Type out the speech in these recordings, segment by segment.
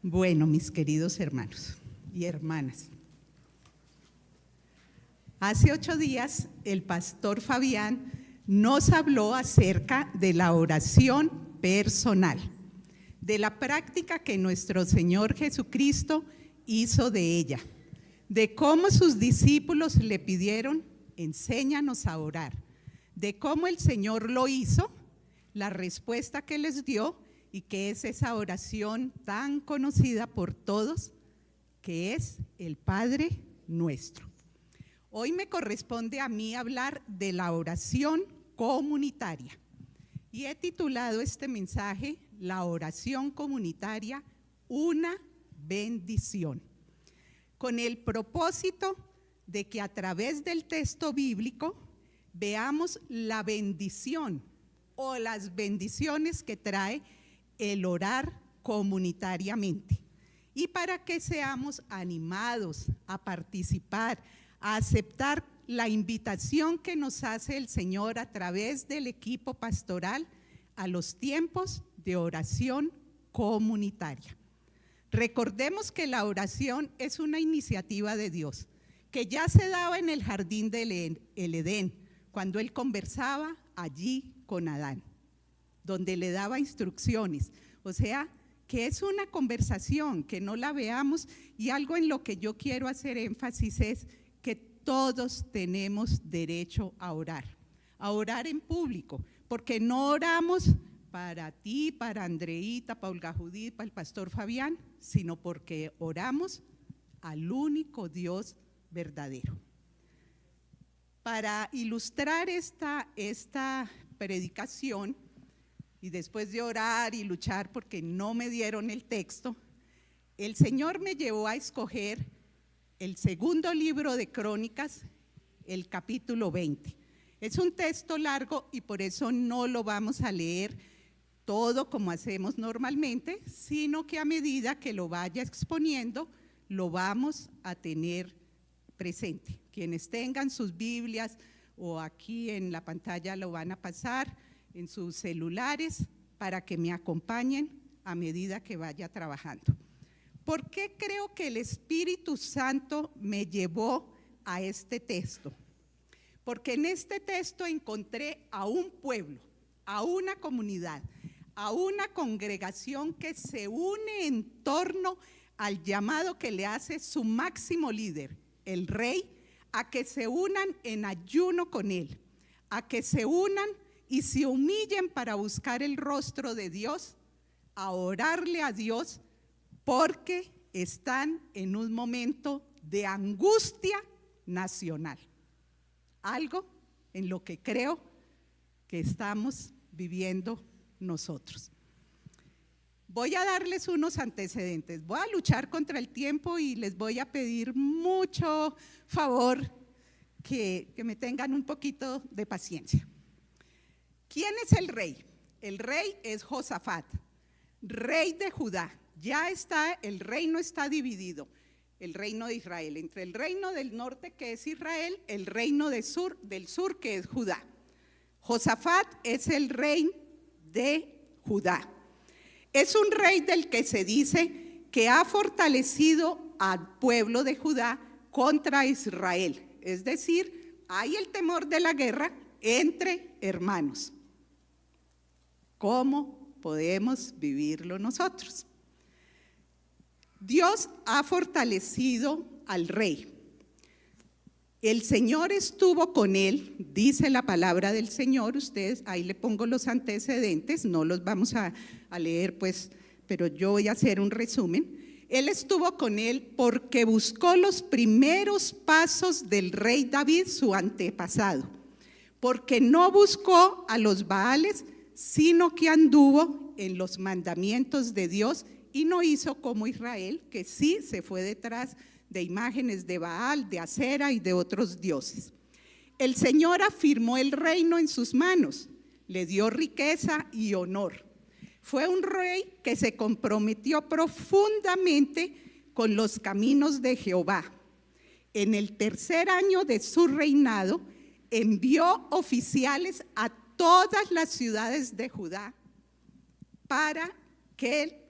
Bueno, mis queridos hermanos y hermanas, hace 8 días el pastor Fabián nos habló acerca de la oración personal, de la práctica que nuestro Señor Jesucristo hizo de ella, de cómo sus discípulos le pidieron, enséñanos a orar, de cómo el Señor lo hizo, la respuesta que les dio y que es esa oración tan conocida por todos, que es el Padre Nuestro. Hoy me corresponde a mí hablar de la oración comunitaria y he titulado este mensaje, la oración comunitaria, una bendición, con el propósito de que a través del texto bíblico veamos la bendición o las bendiciones que trae el orar comunitariamente y para que seamos animados a participar, a aceptar la invitación que nos hace el Señor a través del equipo pastoral a los tiempos de oración comunitaria. Recordemos que la oración es una iniciativa de Dios, que ya se daba en el jardín del Edén, cuando Él conversaba allí con Adán, donde le daba instrucciones, o sea, que es una conversación, que no la veamos, y algo en lo que yo quiero hacer énfasis es que todos tenemos derecho a orar en público, porque no oramos para ti, para Andreita, para Olga Judith, para el pastor Fabián, sino porque oramos al único Dios verdadero. Para ilustrar esta predicación, y después de orar y luchar porque no me dieron el texto, el Señor me llevó a escoger el segundo libro de Crónicas, el capítulo 20. Es un texto largo y por eso no lo vamos a leer todo como hacemos normalmente, sino que a medida que lo vaya exponiendo, lo vamos a tener presente. Quienes tengan sus Biblias o aquí en la pantalla lo van a pasar en sus celulares para que me acompañen a medida que vaya trabajando. ¿Por qué creo que el Espíritu Santo me llevó a este texto? Porque en este texto encontré a un pueblo, a una comunidad, a una congregación que se une en torno al llamado que le hace su máximo líder, el rey, a que se unan en ayuno con él, a que se unan y se humillen para buscar el rostro de Dios, a orarle a Dios, porque están en un momento de angustia nacional. Algo en lo que creo que estamos viviendo nosotros. Voy a darles unos antecedentes. Voy a luchar contra el tiempo y les voy a pedir mucho favor que me tengan un poquito de paciencia. ¿Quién es el rey? El rey es Josafat, rey de Judá. Ya está, el reino está dividido, el reino de Israel, entre el reino del norte que es Israel, el reino del sur que es Judá. Josafat es el rey de Judá. Es un rey del que se dice que ha fortalecido al pueblo de Judá contra Israel. Es decir, hay el temor de la guerra entre hermanos. ¿Cómo podemos vivirlo nosotros? Dios ha fortalecido al rey. El Señor estuvo con él, dice la palabra del Señor. Ustedes, ahí le pongo los antecedentes, no los vamos a leer pues, pero yo voy a hacer un resumen. Él estuvo con él porque buscó los primeros pasos del rey David, su antepasado, porque no buscó a los Baales, sino que anduvo en los mandamientos de Dios y no hizo como Israel, que sí se fue detrás de imágenes de Baal, de Acera y de otros dioses. El Señor afirmó el reino en sus manos, le dio riqueza y honor. Fue un rey que se comprometió profundamente con los caminos de Jehová. En el tercer año de su reinado, envió oficiales a todas las ciudades de Judá para que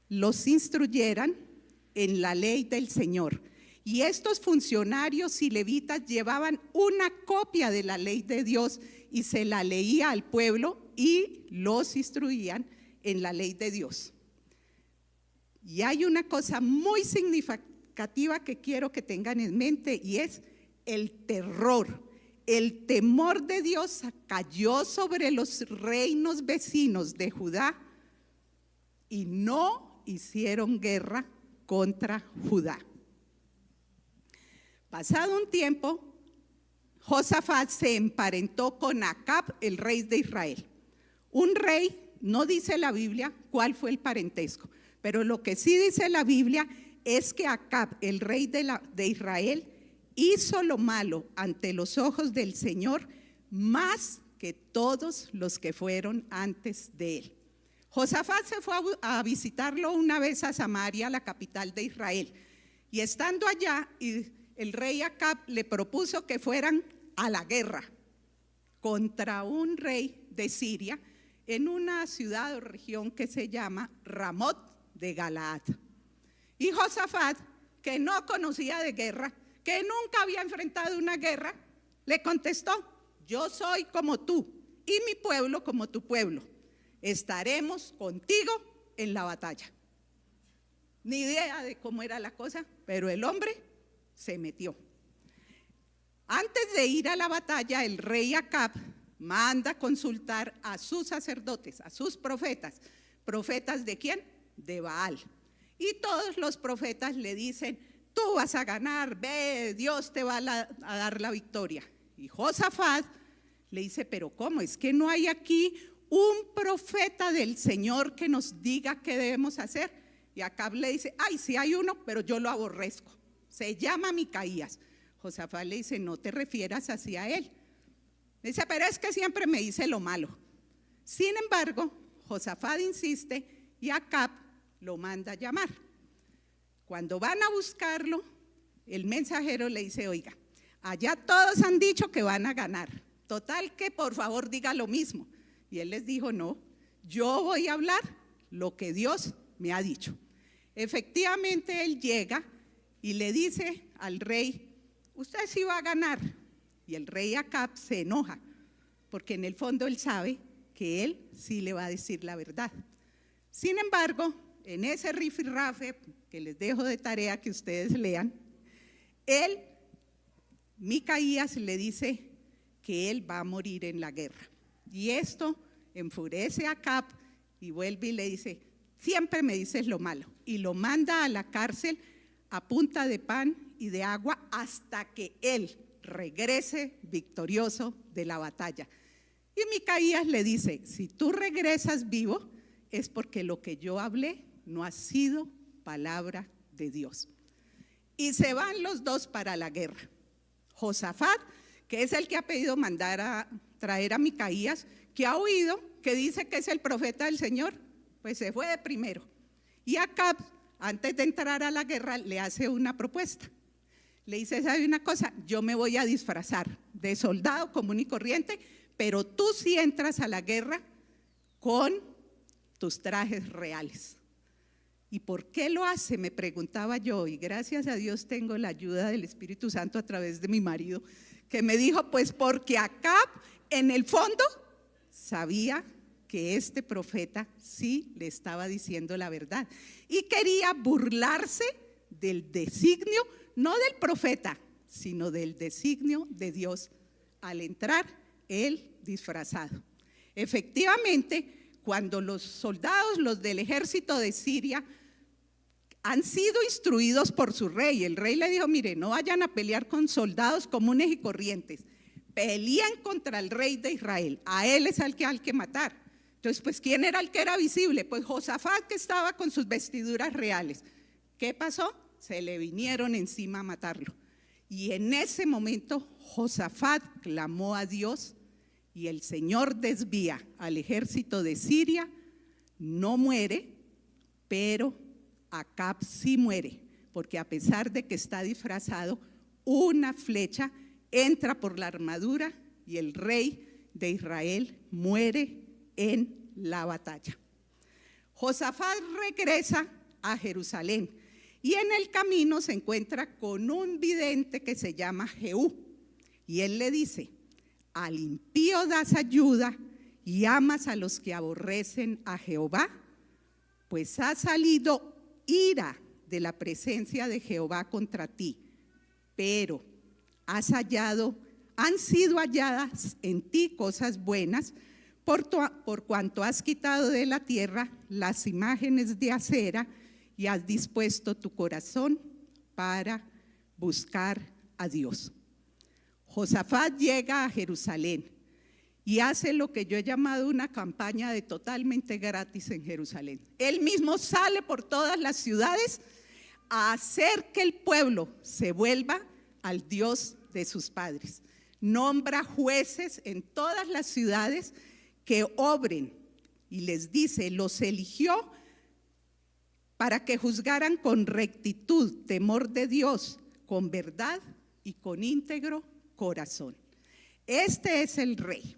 los instruyeran en la ley del Señor. Y estos funcionarios y levitas llevaban una copia de la ley de Dios y se la leía al pueblo y los instruían en la ley de Dios. Y hay una cosa muy significativa que quiero que tengan en mente, y es el terror. El temor de Dios cayó sobre los reinos vecinos de Judá y no hicieron guerra contra Judá. Pasado un tiempo, Josafat se emparentó con Acab, el rey de Israel. Un rey, no dice la Biblia cuál fue el parentesco, pero lo que sí dice la Biblia es que Acab, el rey de Israel, hizo lo malo ante los ojos del Señor más que todos los que fueron antes de él. Josafat se fue a visitarlo una vez a Samaria, la capital de Israel, y estando allá, el rey Acab le propuso que fueran a la guerra contra un rey de Siria en una ciudad o región que se llama Ramot de Galaad. Y Josafat, que no conocía de guerra, que nunca había enfrentado una guerra, le contestó: yo soy como tú y mi pueblo como tu pueblo. Estaremos contigo en la batalla. Ni idea de cómo era la cosa, pero el hombre se metió. Antes de ir a la batalla, el rey Acab manda consultar a sus sacerdotes, a sus profetas. ¿Profetas de quién? De Baal. Y todos los profetas le dicen: tú vas a ganar, ve, Dios te va a dar la victoria. Y Josafat le dice: pero ¿cómo? Es que no hay aquí un profeta del Señor que nos diga qué debemos hacer. Y Acab le dice: ay, sí hay uno, pero yo lo aborrezco. Se llama Micaías. Josafat le dice: no te refieras así a él. Le dice: pero es que siempre me dice lo malo. Sin embargo, Josafat insiste y Acab lo manda a llamar. Cuando van a buscarlo, el mensajero le dice: oiga, allá todos han dicho que van a ganar. Total que por favor diga lo mismo. Y él les dijo: no, yo voy a hablar lo que Dios me ha dicho. Efectivamente, él llega y le dice al rey: usted sí va a ganar. Y el rey Acab se enoja, porque en el fondo él sabe que él sí le va a decir la verdad. Sin embargo, en ese rifirrafe que les dejo de tarea que ustedes lean, Micaías le dice que él va a morir en la guerra. Y esto enfurece a Acab y vuelve y le dice: siempre me dices lo malo. Y lo manda a la cárcel a punta de pan y de agua hasta que él regrese victorioso de la batalla. Y Micaías le dice: si tú regresas vivo, es porque lo que yo hablé no ha sido palabra de Dios. Y se van los dos para la guerra. Josafat, que es el que ha pedido mandar a traer a Micaías, que ha oído que dice que es el profeta del Señor, pues se fue de primero. Y Acab, antes de entrar a la guerra, le hace una propuesta. Le dice: ¿sabe una cosa? Yo me voy a disfrazar de soldado común y corriente, pero tú sí entras a la guerra con tus trajes reales. ¿Y por qué lo hace? Me preguntaba yo, y gracias a Dios tengo la ayuda del Espíritu Santo a través de mi marido, que me dijo: pues porque Acab en el fondo sabía que este profeta sí le estaba diciendo la verdad y quería burlarse del designio, no del profeta, sino del designio de Dios al entrar él disfrazado. Efectivamente, cuando los soldados, los del ejército de Siria, han sido instruidos por su rey, el rey le dijo: mire, no vayan a pelear con soldados comunes y corrientes, peleen contra el rey de Israel, a él es al que hay que matar. Entonces, pues, ¿quién era el que era visible? Pues Josafat, que estaba con sus vestiduras reales. ¿Qué pasó? Se le vinieron encima a matarlo. Y en ese momento Josafat clamó a Dios y el Señor desvía al ejército de Siria. No muere, pero Acab sí muere, porque a pesar de que está disfrazado, una flecha entra por la armadura y el rey de Israel muere en la batalla. Josafat regresa a Jerusalén. Y en el camino se encuentra con un vidente que se llama Jehú. Y él le dice: al impío das ayuda y amas a los que aborrecen a Jehová, pues ha salido ira de la presencia de Jehová contra ti, pero han sido halladas en ti cosas buenas, por cuanto has quitado de la tierra las imágenes de acera y has dispuesto tu corazón para buscar a Dios. Josafat llega a Jerusalén y hace lo que yo he llamado una campaña de totalmente gratis en Jerusalén. Él mismo sale por todas las ciudades a hacer que el pueblo se vuelva al Dios de sus padres. Nombra jueces en todas las ciudades que obren y les dice: los eligió para que juzgaran con rectitud, temor de Dios, con verdad y con íntegro corazón. Este es el rey.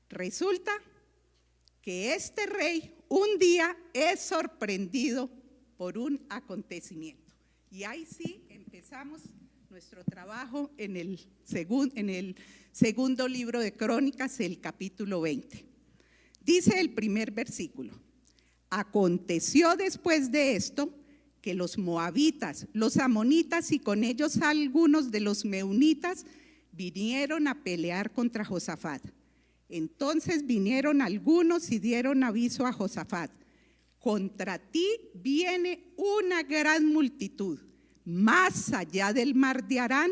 Resulta que este rey un día es sorprendido por un acontecimiento. Y ahí sí empezamos nuestro trabajo en el segundo libro de Crónicas, el capítulo 20. Dice el primer versículo: aconteció después de esto que los moabitas, los amonitas y con ellos algunos de los meunitas vinieron a pelear contra Josafat. Entonces vinieron algunos y dieron aviso a Josafat: contra ti viene una gran multitud, más allá del mar de Harán,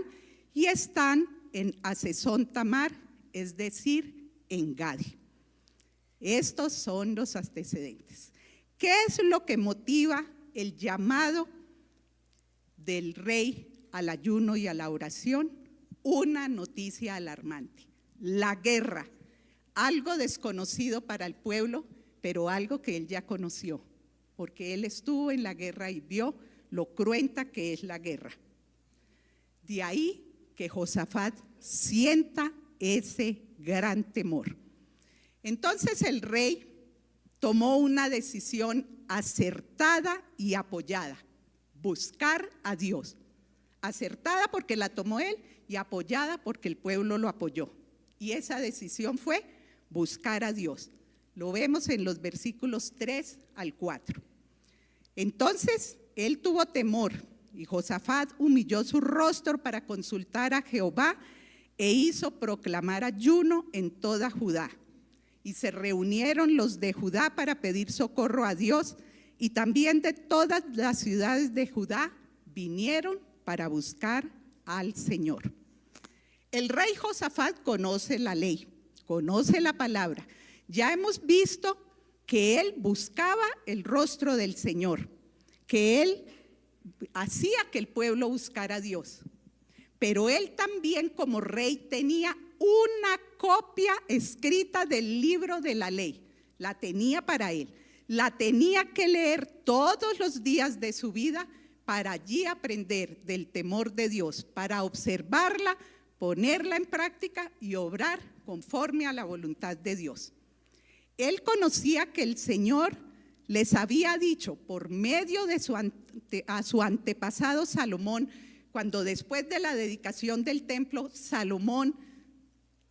y están en Hazezón Tamar, es decir, en Gadi. Estos son los antecedentes. ¿Qué es lo que motiva el llamado del rey al ayuno y a la oración? Una noticia alarmante: la guerra, algo desconocido para el pueblo, pero algo que él ya conoció, porque él estuvo en la guerra y vio lo cruenta que es la guerra. De ahí que Josafat sienta ese gran temor. Entonces el rey tomó una decisión acertada y apoyada: buscar a Dios. Acertada porque la tomó él y apoyada porque el pueblo lo apoyó. Y esa decisión fue buscar a Dios. Lo vemos en los versículos 3 al 4. Entonces él tuvo temor y Josafat humilló su rostro para consultar a Jehová e hizo proclamar ayuno en toda Judá. Y se reunieron los de Judá para pedir socorro a Dios, y también de todas las ciudades de Judá vinieron para buscar al Señor. El rey Josafat conoce la ley, conoce la palabra. Ya hemos visto que él buscaba el rostro del Señor, que él hacía que el pueblo buscara a Dios. Pero él también, como rey, tenía una copia escrita del libro de la ley. La tenía para él. La tenía que leer todos los días de su vida para allí aprender del temor de Dios, para observarla, ponerla en práctica y obrar conforme a la voluntad de Dios. Él conocía que el Señor les había dicho por medio de su antepasado Salomón, cuando después de la dedicación del templo, Salomón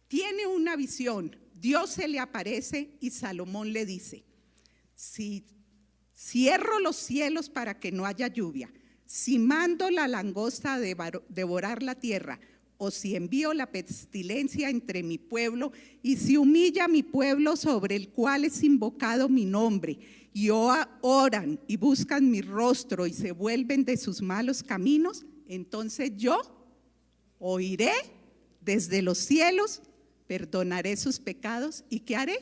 tiene una visión. Dios se le aparece y Salomón le dice: si cierro los cielos para que no haya lluvia, si mando la langosta a devorar la tierra, o si envío la pestilencia entre mi pueblo, y si humilla a mi pueblo sobre el cual es invocado mi nombre, y oran y buscan mi rostro y se vuelven de sus malos caminos, entonces yo oiré desde los cielos, perdonaré sus pecados y ¿qué haré?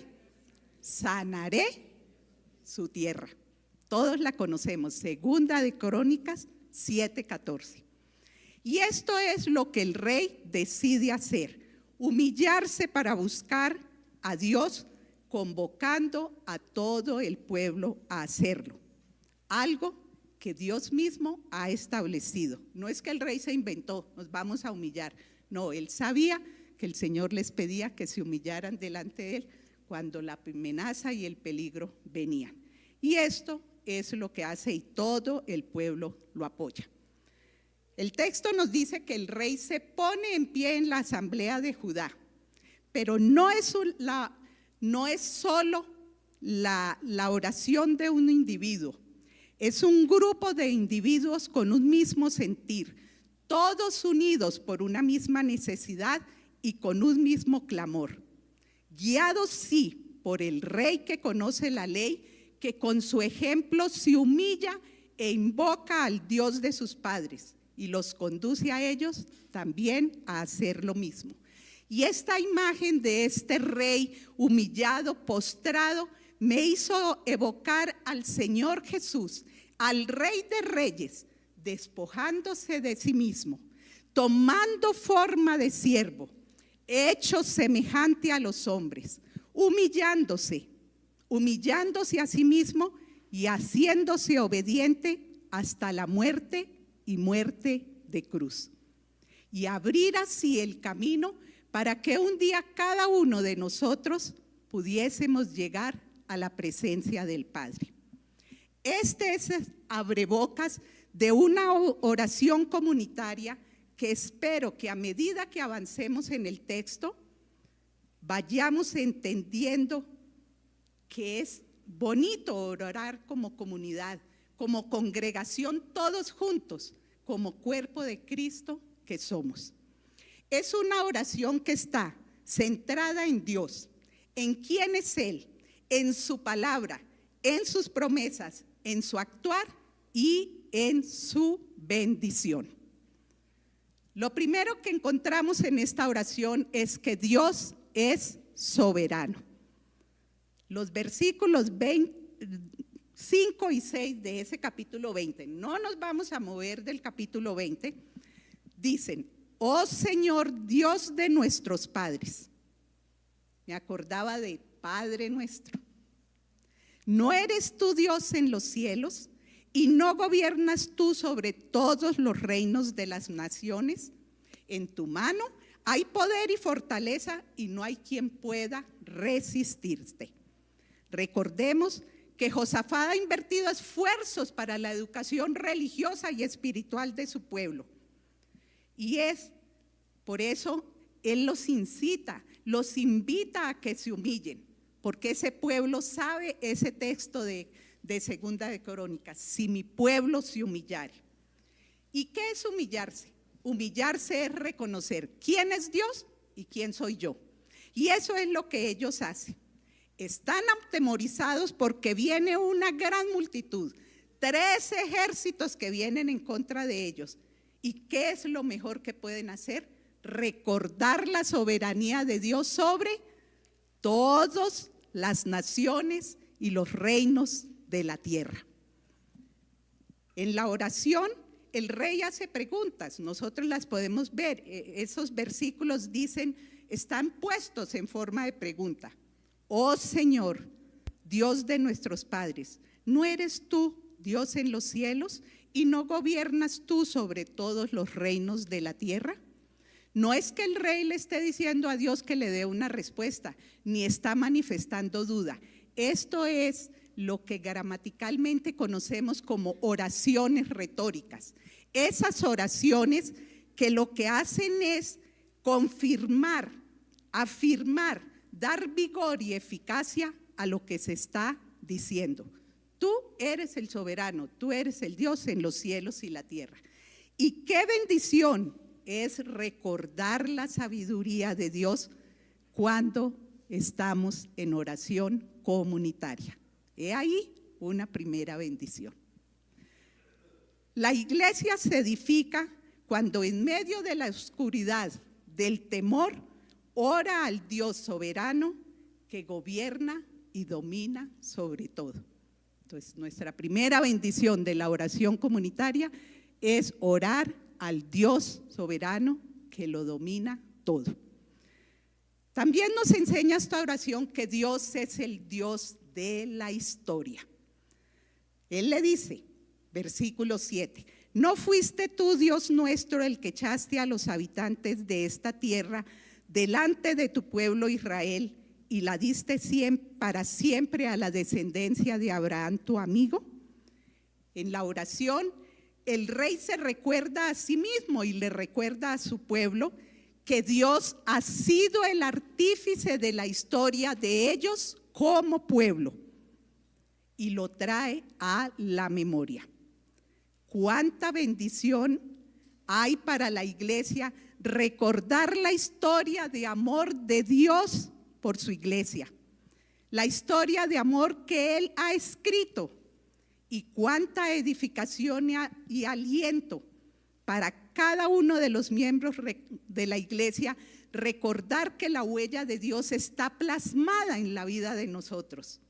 Sanaré su tierra. Todos la conocemos, segunda de Crónicas 7:14. Y esto es lo que el rey decide hacer: humillarse para buscar a Dios, convocando a todo el pueblo a hacerlo. Algo que Dios mismo ha establecido. No es que el rey se inventó, nos vamos a humillar. No, él sabía que el Señor les pedía que se humillaran delante de él cuando la amenaza y el peligro venían. Y esto es lo que hace y todo el pueblo lo apoya. El texto nos dice que el rey se pone en pie en la asamblea de Judá, pero no es solo la oración de un individuo, es un grupo de individuos con un mismo sentir, todos unidos por una misma necesidad y con un mismo clamor, guiados sí por el rey que conoce la ley, que con su ejemplo se humilla e invoca al Dios de sus padres y los conduce a ellos también a hacer lo mismo. Y esta imagen de este rey humillado, postrado, me hizo evocar al Señor Jesús, al Rey de Reyes, despojándose de sí mismo, tomando forma de siervo, hecho semejante a los hombres, humillándose a sí mismo y haciéndose obediente hasta la muerte y muerte de cruz. Y abrir así el camino para que un día cada uno de nosotros pudiésemos llegar a la presencia del Padre. Este es el abrebocas de una oración comunitaria que espero que a medida que avancemos en el texto vayamos entendiendo que es bonito orar como comunidad, como congregación, todos juntos, como cuerpo de Cristo que somos. Es una oración que está centrada en Dios, en quién es Él, en su palabra, en sus promesas, en su actuar y en su bendición. Lo primero que encontramos en esta oración es que Dios es soberano. Los versículos 5 y 6 de ese capítulo 20, no nos vamos a mover del capítulo 20, dicen: oh Señor Dios de nuestros padres. Me acordaba de Padre nuestro. ¿No eres tú Dios en los cielos y no gobiernas tú sobre todos los reinos de las naciones? En tu mano hay poder y fortaleza y no hay quien pueda resistirte. Recordemos que Josafat ha invertido esfuerzos para la educación religiosa y espiritual de su pueblo. Y es por eso él los incita, los invita a que se humillen, porque ese pueblo sabe ese texto de Segunda de Crónicas: si mi pueblo se humillare. ¿Y qué es humillarse? Humillarse es reconocer quién es Dios y quién soy yo. Y eso es lo que ellos hacen. Están atemorizados porque viene una gran multitud, 3 ejércitos que vienen en contra de ellos. ¿Y qué es lo mejor que pueden hacer? Recordar la soberanía de Dios sobre todas las naciones y los reinos de la tierra. En la oración, el rey hace preguntas, nosotros las podemos ver. Esos versículos dicen, están puestos en forma de pregunta. Oh Señor, Dios de nuestros padres, ¿no eres tú Dios en los cielos y no gobiernas tú sobre todos los reinos de la tierra? No es que el rey le esté diciendo a Dios que le dé una respuesta, ni está manifestando duda. Esto es lo que gramaticalmente conocemos como oraciones retóricas. Esas oraciones que lo que hacen es confirmar, afirmar, dar vigor y eficacia a lo que se está diciendo. Tú eres el soberano, tú eres el Dios en los cielos y la tierra. Y qué bendición es recordar la sabiduría de Dios cuando estamos en oración comunitaria. He ahí una primera bendición. La iglesia se edifica cuando en medio de la oscuridad, del temor, ora al Dios soberano que gobierna y domina sobre todo. Entonces, nuestra primera bendición de la oración comunitaria es orar al Dios soberano que lo domina todo. También nos enseña esta oración que Dios es el Dios de la historia. Él le dice, versículo 7, ¿no fuiste tú, Dios nuestro, el que echaste a los habitantes de esta tierra delante de tu pueblo Israel y la diste para siempre a la descendencia de Abraham, tu amigo? En la oración, el rey se recuerda a sí mismo y le recuerda a su pueblo que Dios ha sido el artífice de la historia de ellos como pueblo y lo trae a la memoria. Cuánta bendición hay para la iglesia recordar la historia de amor de Dios por su iglesia, la historia de amor que Él ha escrito, y cuánta edificación y aliento para cada uno de los miembros de la iglesia recordar que la huella de Dios está plasmada en la vida de nosotros.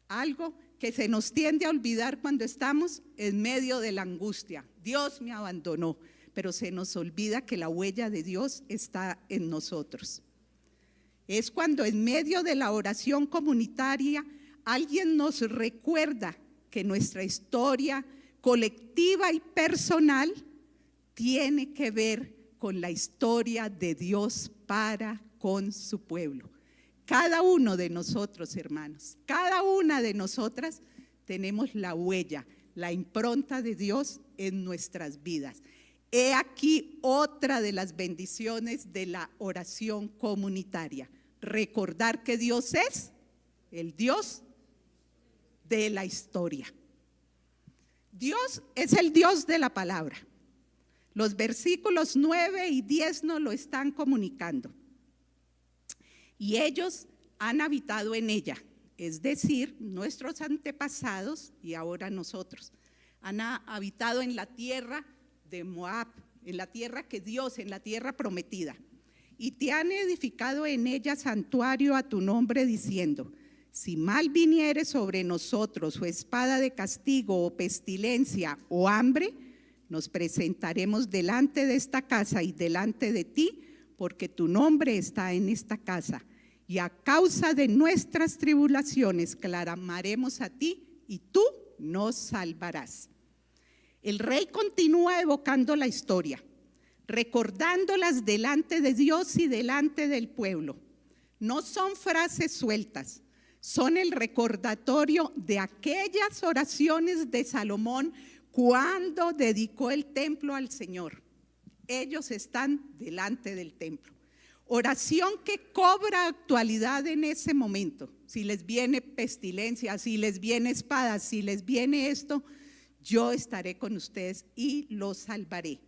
Algo que se nos tiende a olvidar cuando estamos en medio de la angustia. Dios me abandonó, pero se nos olvida que la huella de Dios está en nosotros. Es cuando en medio de la oración comunitaria alguien nos recuerda que nuestra historia colectiva y personal tiene que ver con la historia de Dios para con su pueblo. Cada uno de nosotros, hermanos, cada una de nosotras tenemos la huella, la impronta de Dios en nuestras vidas. He aquí otra de las bendiciones de la oración comunitaria. Recordar que Dios es el Dios de la historia. Dios es el Dios de la palabra. Los versículos 9 y 10 nos lo están comunicando. Y ellos han habitado en ella, es decir, nuestros antepasados y ahora nosotros. Han habitado en la tierra de Moab, en la tierra que Dios, en la tierra prometida. Y te han edificado en ella santuario a tu nombre, diciendo: si mal viniere sobre nosotros o espada de castigo o pestilencia o hambre, nos presentaremos delante de esta casa y delante de ti, porque tu nombre está en esta casa. Y a causa de nuestras tribulaciones clamaremos a ti y tú nos salvarás. El rey continúa evocando la historia, recordándolas delante de Dios y delante del pueblo. No son frases sueltas, son el recordatorio de aquellas oraciones de Salomón cuando dedicó el templo al Señor. Ellos están delante del templo. Oración que cobra actualidad en ese momento. Si les viene pestilencia, si les viene espada, si les viene esto, yo estaré con ustedes y los salvaré.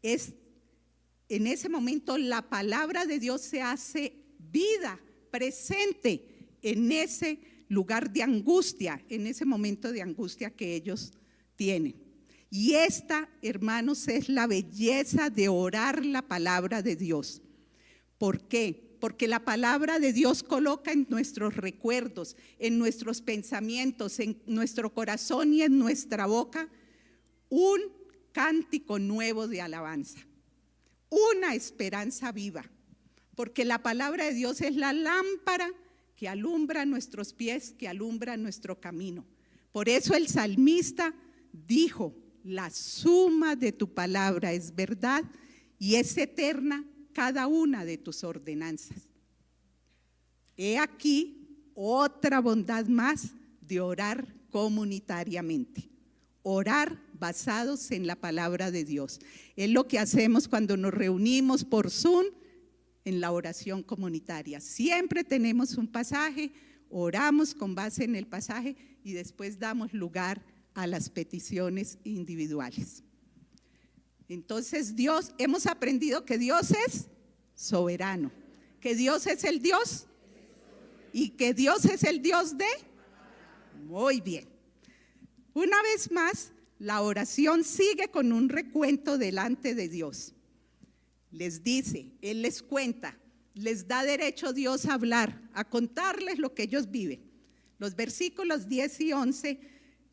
En ese momento la palabra de Dios se hace vida, presente en ese lugar de angustia, en ese momento de angustia que ellos tienen. Y esta, hermanos, es la belleza de orar la palabra de Dios. ¿Por qué? Porque la palabra de Dios coloca en nuestros recuerdos, en nuestros pensamientos, en nuestro corazón y en nuestra boca un cántico nuevo de alabanza, una esperanza viva, porque la palabra de Dios es la lámpara que alumbra nuestros pies, que alumbra nuestro camino. Por eso el salmista dijo: la suma de tu palabra es verdad y es eterna cada una de tus ordenanzas. He aquí otra bondad más de orar comunitariamente. Orar basados en la palabra de Dios. Es lo que hacemos cuando nos reunimos por Zoom en la oración comunitaria. Siempre tenemos un pasaje, oramos con base en el pasaje y después damos lugar a las peticiones individuales. Entonces hemos aprendido que Dios es soberano, que Dios es el Dios y que Dios es el Dios de… Muy bien. Una vez más, la oración sigue con un recuento delante de Dios. Les dice, Él les cuenta, les da derecho Dios a hablar, a contarles lo que ellos viven. Los versículos 10 y 11,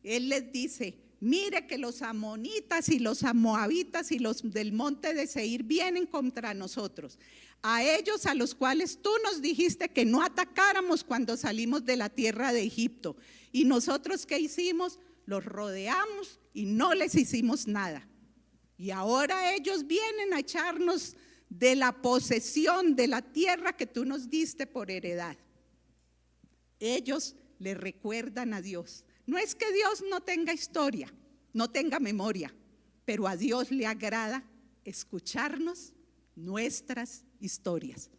Él les dice: mire que los amonitas y los moabitas y los del monte de Seir vienen contra nosotros. A ellos a los cuales tú nos dijiste que no atacáramos cuando salimos de la tierra de Egipto. Y nosotros, ¿qué hicimos? Los rodeamos y no les hicimos nada. Y ahora ellos vienen a echarnos de la posesión de la tierra que tú nos diste por heredad. Ellos le recuerdan a Dios. No es que Dios no tenga historia, no tenga memoria, pero a Dios le agrada escucharnos nuestras historias.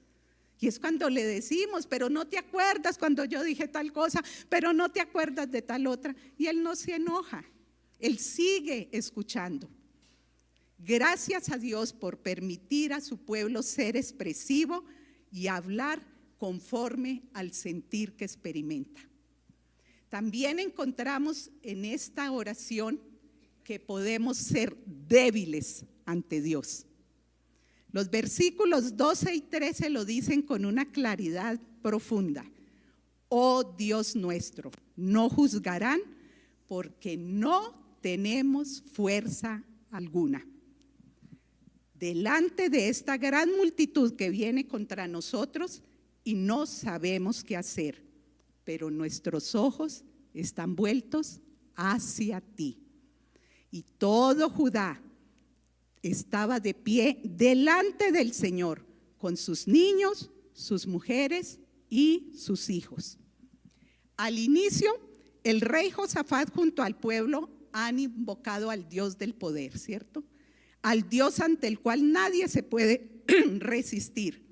Y es cuando le decimos, pero no te acuerdas cuando yo dije tal cosa, pero no te acuerdas de tal otra. Y Él no se enoja, Él sigue escuchando. Gracias a Dios por permitir a su pueblo ser expresivo y hablar conforme al sentir que experimenta. También encontramos en esta oración que podemos ser débiles ante Dios. Los versículos 12 y 13 lo dicen con una claridad profunda. Oh Dios nuestro, no juzgarán porque no tenemos fuerza alguna. Delante de esta gran multitud que viene contra nosotros y no sabemos qué hacer, pero nuestros ojos están vueltos hacia ti. Y todo Judá estaba de pie delante del Señor, con sus niños, sus mujeres y sus hijos. Al inicio, el rey Josafat junto al pueblo han invocado al Dios del poder, ¿cierto? Al Dios ante el cual nadie se puede resistir.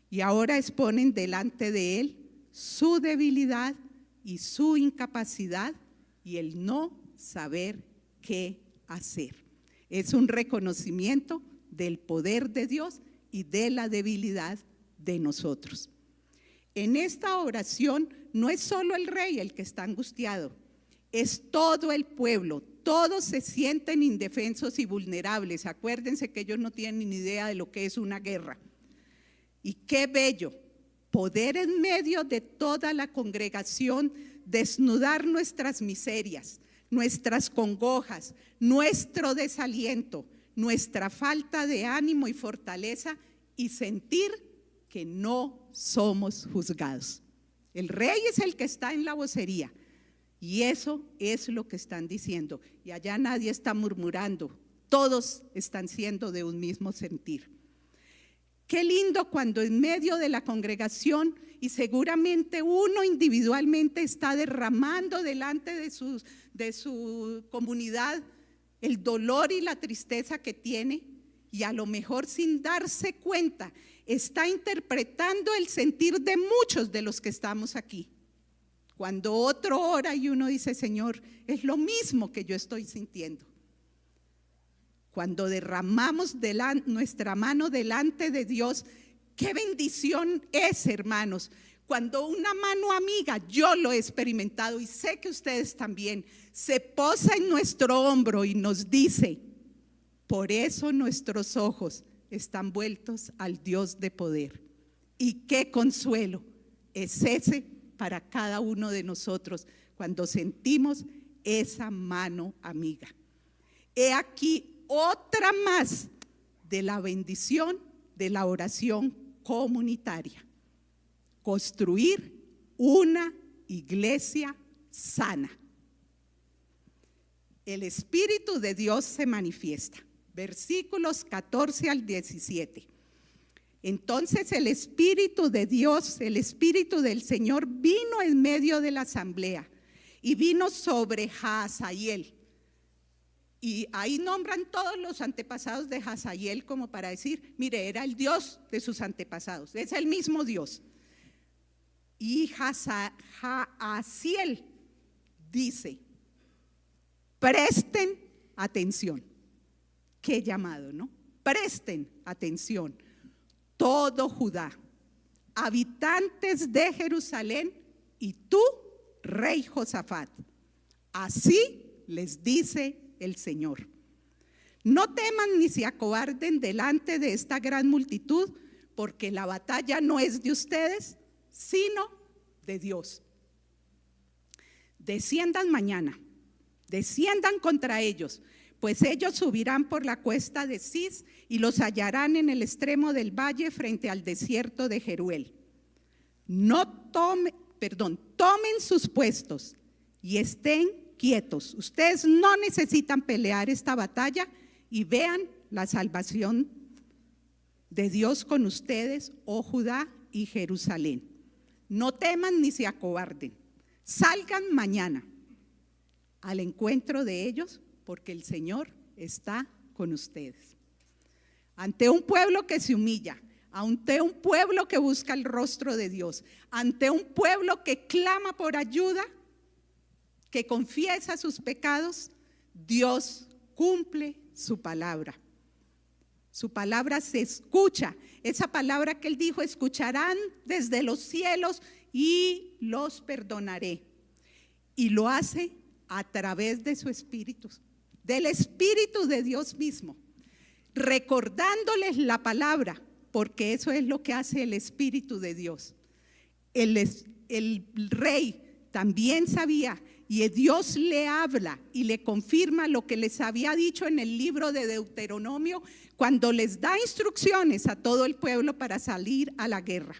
Y ahora exponen delante de él su debilidad y su incapacidad y el no saber qué hacer. Es un reconocimiento del poder de Dios y de la debilidad de nosotros. En esta oración no es solo el rey el que está angustiado, es todo el pueblo. Todos se sienten indefensos y vulnerables. Acuérdense que ellos no tienen ni idea de lo que es una guerra. Y qué bello poder en medio de toda la congregación desnudar nuestras miserias, nuestras congojas, nuestro desaliento, nuestra falta de ánimo y fortaleza y sentir que no somos juzgados. El rey es el que está en la vocería y eso es lo que están diciendo. Y allá nadie está murmurando, todos están siendo de un mismo sentir. Qué lindo cuando en medio de la congregación y seguramente uno individualmente está derramando delante de su comunidad el dolor y la tristeza que tiene y a lo mejor sin darse cuenta está interpretando el sentir de muchos de los que estamos aquí. Cuando otro ora y uno dice, Señor, es lo mismo que yo estoy sintiendo. Cuando derramamos nuestra mano delante de Dios, qué bendición es, hermanos. Cuando una mano amiga, yo lo he experimentado y sé que ustedes también, se posa en nuestro hombro y nos dice, por eso nuestros ojos están vueltos al Dios de poder. Y qué consuelo es ese para cada uno de nosotros cuando sentimos esa mano amiga. He aquí otra más de la bendición de la oración comunitaria. Construir una iglesia sana. El Espíritu de Dios se manifiesta. Versículos 14 al 17. Entonces el Espíritu de Dios, el Espíritu del Señor vino en medio de la asamblea y vino sobre Hazael. Y ahí nombran todos los antepasados de Hazael como para decir, mire, era el Dios de sus antepasados, es el mismo Dios. Y Hazael dice, presten atención. Qué llamado, ¿no? Presten atención. Todo Judá, habitantes de Jerusalén y tú, rey Josafat. Así les dice el Señor. No teman ni se acobarden delante de esta gran multitud, porque la batalla no es de ustedes, sino de Dios. Desciendan mañana, desciendan contra ellos, pues ellos subirán por la cuesta de Cis y los hallarán en el extremo del valle frente al desierto de Jeruel. Tomen sus puestos y estén quietos. Ustedes no necesitan pelear esta batalla y vean la salvación de Dios con ustedes, oh Judá y Jerusalén. No teman ni se acobarden. Salgan mañana. al encuentro de ellos, porque el Señor está con ustedes. Ante un pueblo que se humilla, ante un pueblo que busca el rostro de Dios, ante un pueblo que clama por ayuda, que confiesa sus pecados, Dios cumple su palabra. Su palabra se escucha. Esa palabra que Él dijo, escucharán desde los cielos y los perdonaré. Y lo hace a través de su Espíritu, del Espíritu de Dios mismo, recordándoles la palabra, porque eso es lo que hace el Espíritu de Dios. El rey también sabía, y Dios le habla y le confirma lo que les había dicho en el libro de Deuteronomio, cuando les da instrucciones a todo el pueblo para salir a la guerra.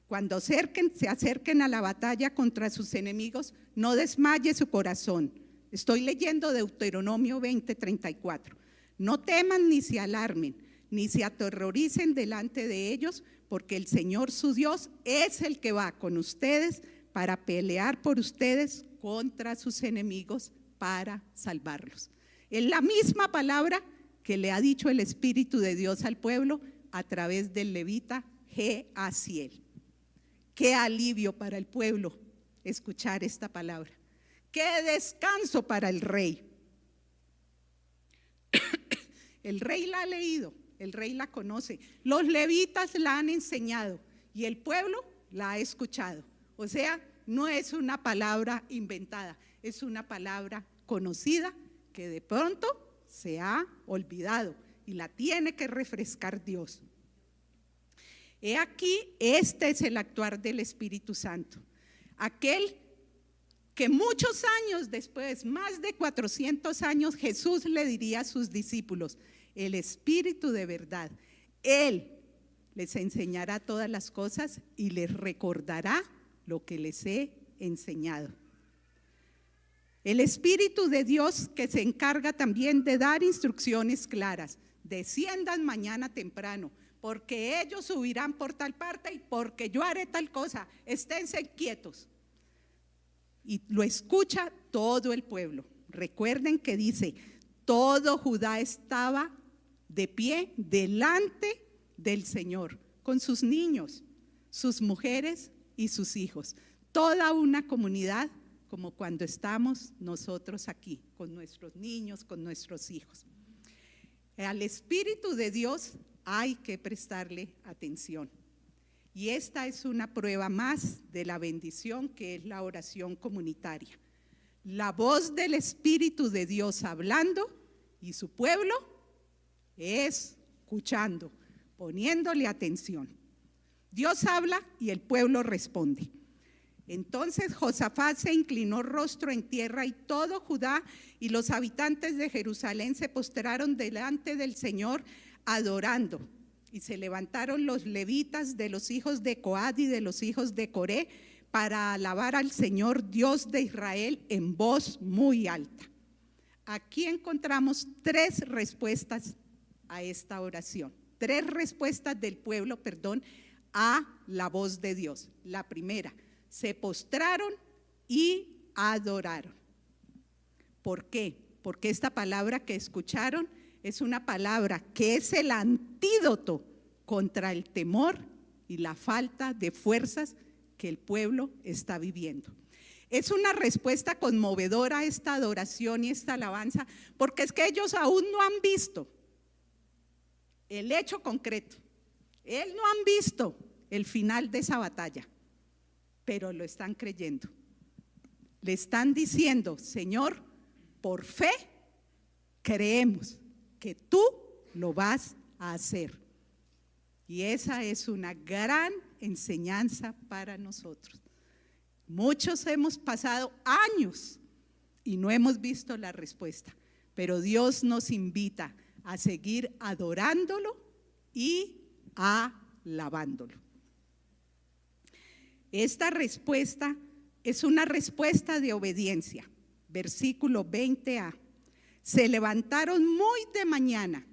Cuando se acerquen a la batalla contra sus enemigos, no desmaye su corazón. Estoy leyendo Deuteronomio 20:34. No teman ni se alarmen, ni se aterroricen delante de ellos, porque el Señor su Dios es el que va con ustedes para pelear por ustedes contra sus enemigos para salvarlos. Es la misma palabra que le ha dicho el Espíritu de Dios al pueblo a través del levita Jaasiel. Qué alivio para el pueblo escuchar esta palabra. Qué descanso para el rey. El rey la ha leído, el rey la conoce, los levitas la han enseñado y el pueblo la ha escuchado. O sea, no es una palabra inventada, es una palabra conocida que de pronto se ha olvidado y la tiene que refrescar Dios. He aquí, este es el actuar del Espíritu Santo, aquel que muchos años después, más de 400 años, Jesús le diría a sus discípulos, el Espíritu de verdad, Él les enseñará todas las cosas y les recordará lo que les he enseñado. El Espíritu de Dios que se encarga también de dar instrucciones claras, desciendan mañana temprano, porque ellos subirán por tal parte y porque yo haré tal cosa, esténse quietos. Y lo escucha todo el pueblo. Recuerden que dice, todo Judá estaba de pie delante del Señor, con sus niños, sus mujeres y sus hijos. Toda una comunidad, como cuando estamos nosotros aquí, con nuestros niños, con nuestros hijos. Al Espíritu de Dios hay que prestarle atención. Y esta es una prueba más de la bendición que es la oración comunitaria. La voz del Espíritu de Dios hablando y su pueblo escuchando, poniéndole atención. Dios habla y el pueblo responde. Entonces Josafat se inclinó rostro en tierra y todo Judá y los habitantes de Jerusalén se postraron delante del Señor adorando. Y se levantaron los levitas de los hijos de Coat y de los hijos de Coré para alabar al Señor Dios de Israel en voz muy alta. Aquí encontramos tres respuestas a esta oración, tres respuestas del pueblo, a la voz de Dios. La primera, se postraron y adoraron. ¿Por qué? Porque esta palabra que escucharon es una palabra que es el antídoto contra el temor y la falta de fuerzas que el pueblo está viviendo. Es una respuesta conmovedora a esta adoración y esta alabanza, porque es que ellos aún no han visto el hecho concreto. Ellos no han visto el final de esa batalla, pero lo están creyendo. Le están diciendo, Señor, por fe creemos que tú lo vas a hacer. Y esa es una gran enseñanza para nosotros. Muchos hemos pasado años y no hemos visto la respuesta, pero Dios nos invita a seguir adorándolo y alabándolo. Esta respuesta es una respuesta de obediencia. Versículo 20a. Se levantaron muy de mañana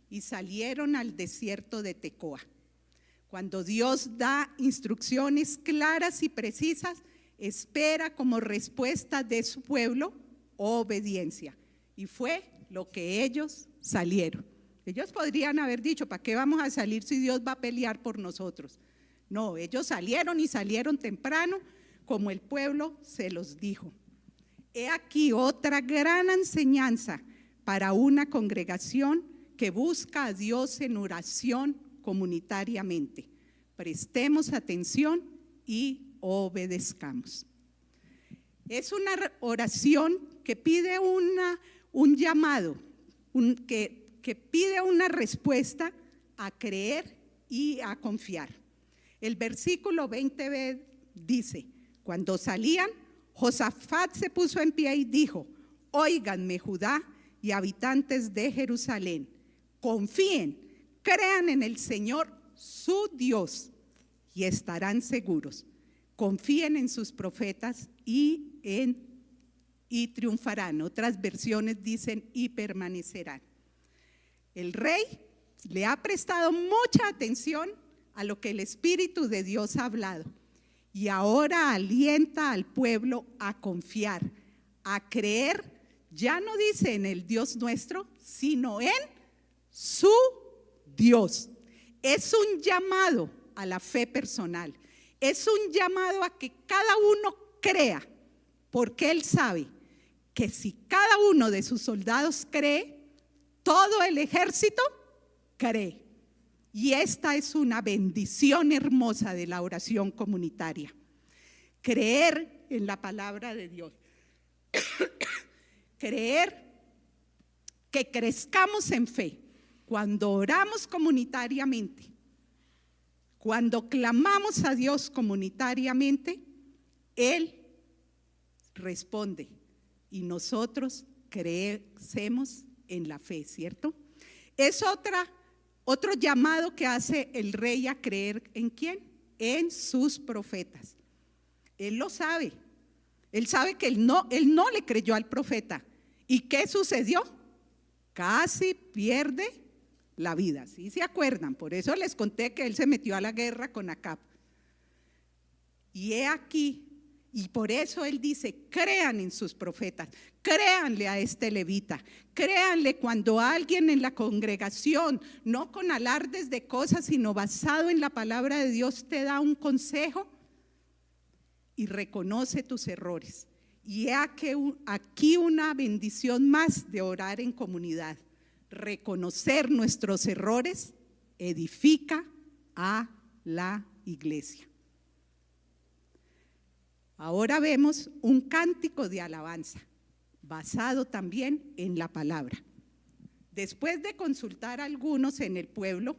y salieron al desierto de Tecoa. Cuando Dios da instrucciones claras y precisas, espera como respuesta de su pueblo obediencia. Y fue lo que ellos salieron. Ellos podrían haber dicho, ¿para qué vamos a salir si Dios va a pelear por nosotros? No, ellos salieron y salieron temprano, como el pueblo se los dijo. He aquí otra gran enseñanza para una congregación que busca a Dios en oración comunitariamente. Prestemos atención y obedezcamos. Es una oración que pide un llamado, que pide una respuesta a creer y a confiar. El versículo 20b dice, cuando salían, Josafat se puso en pie y dijo, óiganme Judá y habitantes de Jerusalén, confíen, crean en el Señor su Dios y estarán seguros. Confíen en sus profetas y triunfarán. Otras versiones dicen y permanecerán. El rey le ha prestado mucha atención a lo que el Espíritu de Dios ha hablado y ahora alienta al pueblo a confiar, a creer, ya no dice en el Dios nuestro, sino en su Dios. Es un llamado a la fe personal, es un llamado a que cada uno crea, porque él sabe que si cada uno de sus soldados cree, todo el ejército cree. Y esta es una bendición hermosa de la oración comunitaria. Creer en la palabra de Dios. Creer que crezcamos en fe. Cuando oramos comunitariamente, cuando clamamos a Dios comunitariamente, Él responde y nosotros crecemos en la fe, ¿cierto? Es otro llamado que hace el rey a creer ¿en quién? En sus profetas. Él lo sabe. Él sabe que él no le creyó al profeta. ¿Y qué sucedió? Casi pierde la vida. ¿Sí se acuerdan? Por eso les conté que él se metió a la guerra con Acab. Y he aquí, y por eso él dice, crean en sus profetas, créanle a este levita, créanle cuando alguien en la congregación, no con alardes de cosas, sino basado en la palabra de Dios, te da un consejo y reconoce tus errores. Y he aquí una bendición más de orar en comunidad. Reconocer nuestros errores edifica a la iglesia. Ahora vemos un cántico de alabanza, basado también en la palabra. Después de consultar a algunos en el pueblo,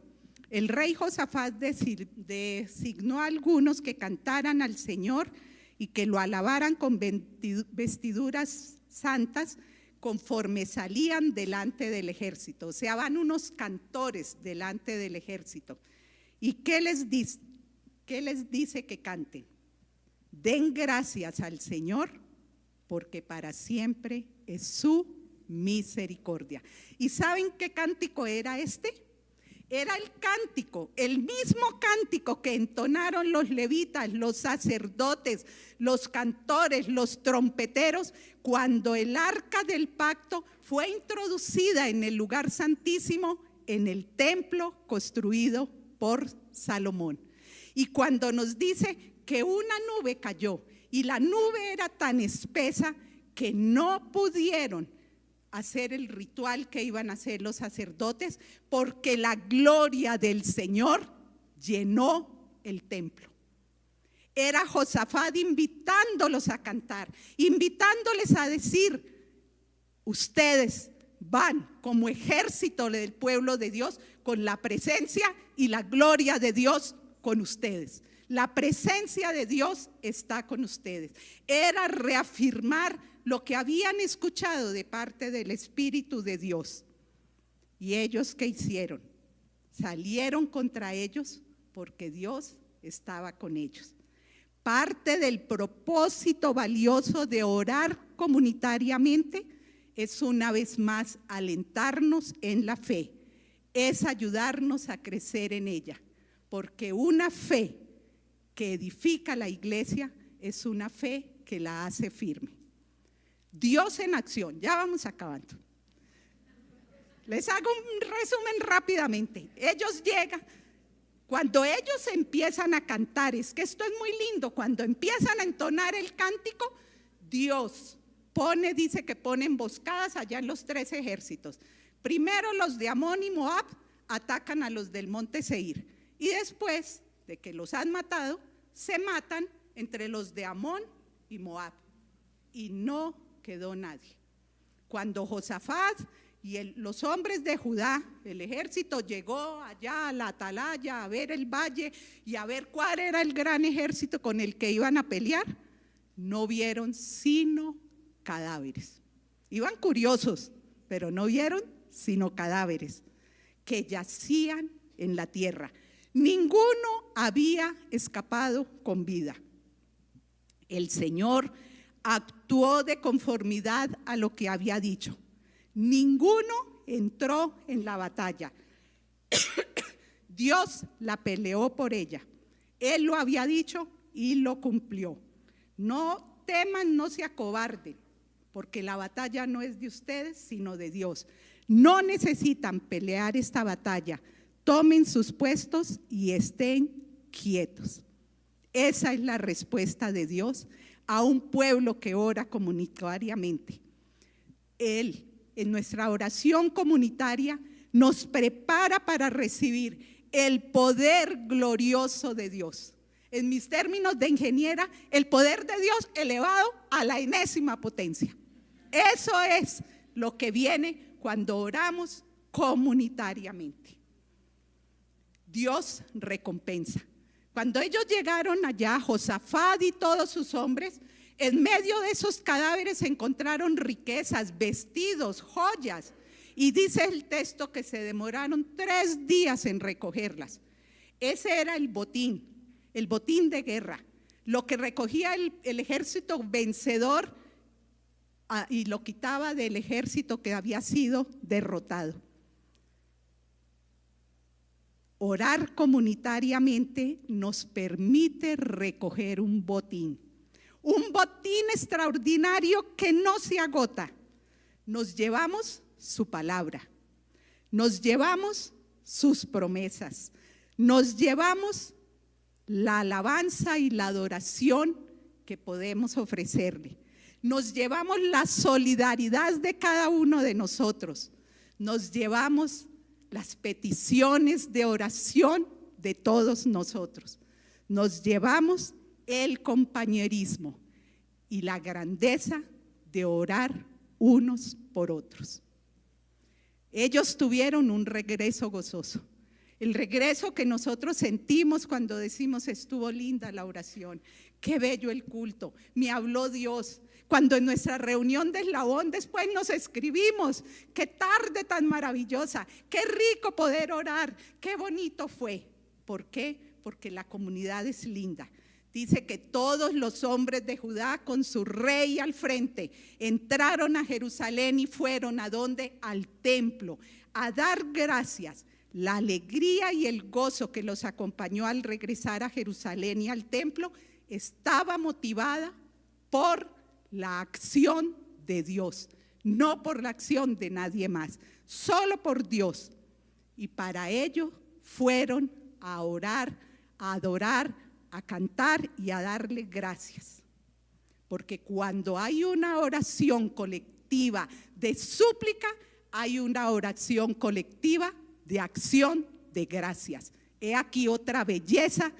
el rey Josafat designó a algunos que cantaran al Señor y que lo alabaran con vestiduras santas conforme salían delante del ejército. O sea, van unos cantores delante del ejército. ¿Y qué les dice? ¿Qué les dice que canten? Den gracias al Señor, porque para siempre es su misericordia. ¿Y saben qué cántico era este? Era el cántico, el mismo cántico que entonaron los levitas, los sacerdotes, los cantores, los trompeteros, cuando el arca del pacto fue introducida en el lugar santísimo, en el templo construido por Salomón. Y cuando nos dice que una nube cayó y la nube era tan espesa que no pudieron hacer el ritual que iban a hacer los sacerdotes porque la gloria del Señor llenó el templo. Era Josafat invitándolos a cantar, invitándoles a decir, ustedes van como ejército del pueblo de Dios con la presencia y la gloria de Dios con ustedes. La presencia de Dios está con ustedes. Era reafirmar lo que habían escuchado de parte del Espíritu de Dios. ¿Y ellos qué hicieron? Salieron contra ellos porque Dios estaba con ellos. Parte del propósito valioso de orar comunitariamente es una vez más alentarnos en la fe, es ayudarnos a crecer en ella, porque una fe que edifica la iglesia es una fe que la hace firme. Dios en acción. Ya vamos acabando. Les hago un resumen rápidamente. Ellos llegan, cuando ellos empiezan a cantar, es que esto es muy lindo, cuando empiezan a entonar el cántico, Dios dice que pone emboscadas allá en los 3 ejércitos. Primero los de Amón y Moab atacan a los del monte Seir, y después de que los han matado, se matan entre los de Amón y Moab, y no quedó nadie. Cuando Josafat y los hombres de Judá, el ejército, llegó allá a la atalaya a ver el valle y a ver cuál era el gran ejército con el que iban a pelear, no vieron sino cadáveres. Iban curiosos, pero no vieron sino cadáveres que yacían en la tierra. Ninguno había escapado con vida. El Señor actuó de conformidad a lo que había dicho. Ninguno entró en la batalla. Dios la peleó por ella. Él lo había dicho y lo cumplió. No teman, no se acobarden, porque la batalla no es de ustedes, sino de Dios. No necesitan pelear esta batalla. Tomen sus puestos y estén quietos. Esa es la respuesta de Dios a un pueblo que ora comunitariamente. Él, en nuestra oración comunitaria, nos prepara para recibir el poder glorioso de Dios. En mis términos de ingeniera, el poder de Dios elevado a la enésima potencia. Eso es lo que viene cuando oramos comunitariamente. Dios recompensa. Cuando ellos llegaron allá, Josafat y todos sus hombres, en medio de esos cadáveres encontraron riquezas, vestidos, joyas. Y dice el texto que se demoraron 3 días en recogerlas. Ese era el botín de guerra. Lo que recogía el ejército vencedor y lo quitaba del ejército que había sido derrotado. Orar comunitariamente nos permite recoger un botín extraordinario que no se agota. Nos llevamos su palabra, nos llevamos sus promesas, nos llevamos la alabanza y la adoración que podemos ofrecerle, nos llevamos la solidaridad de cada uno de nosotros, nos llevamos las peticiones de oración de todos nosotros, nos llevamos el compañerismo y la grandeza de orar unos por otros. Ellos tuvieron un regreso gozoso, el regreso que nosotros sentimos cuando decimos estuvo linda la oración, qué bello el culto, me habló Dios. Cuando en nuestra reunión de eslabón después nos escribimos, qué tarde tan maravillosa, qué rico poder orar, qué bonito fue. ¿Por qué? Porque la comunidad es linda. Dice que todos los hombres de Judá con su rey al frente entraron a Jerusalén y fueron ¿a dónde? Al templo, a dar gracias. La alegría y el gozo que los acompañó al regresar a Jerusalén y al templo estaba motivada por la acción de Dios, no por la acción de nadie más, solo por Dios. Y para ello fueron a orar, a adorar, a cantar y a darle gracias. Porque cuando hay una oración colectiva de súplica, hay una oración colectiva de acción de gracias. He aquí otra belleza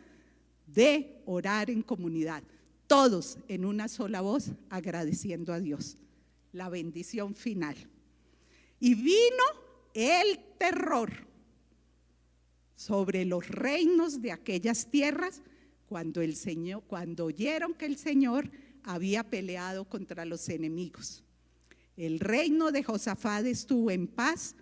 de orar en comunidad. Todos en una sola voz agradeciendo a Dios. La bendición final. Y vino el terror sobre los reinos de aquellas tierras cuando oyeron que el Señor había peleado contra los enemigos. El reino de Josafat estuvo en paz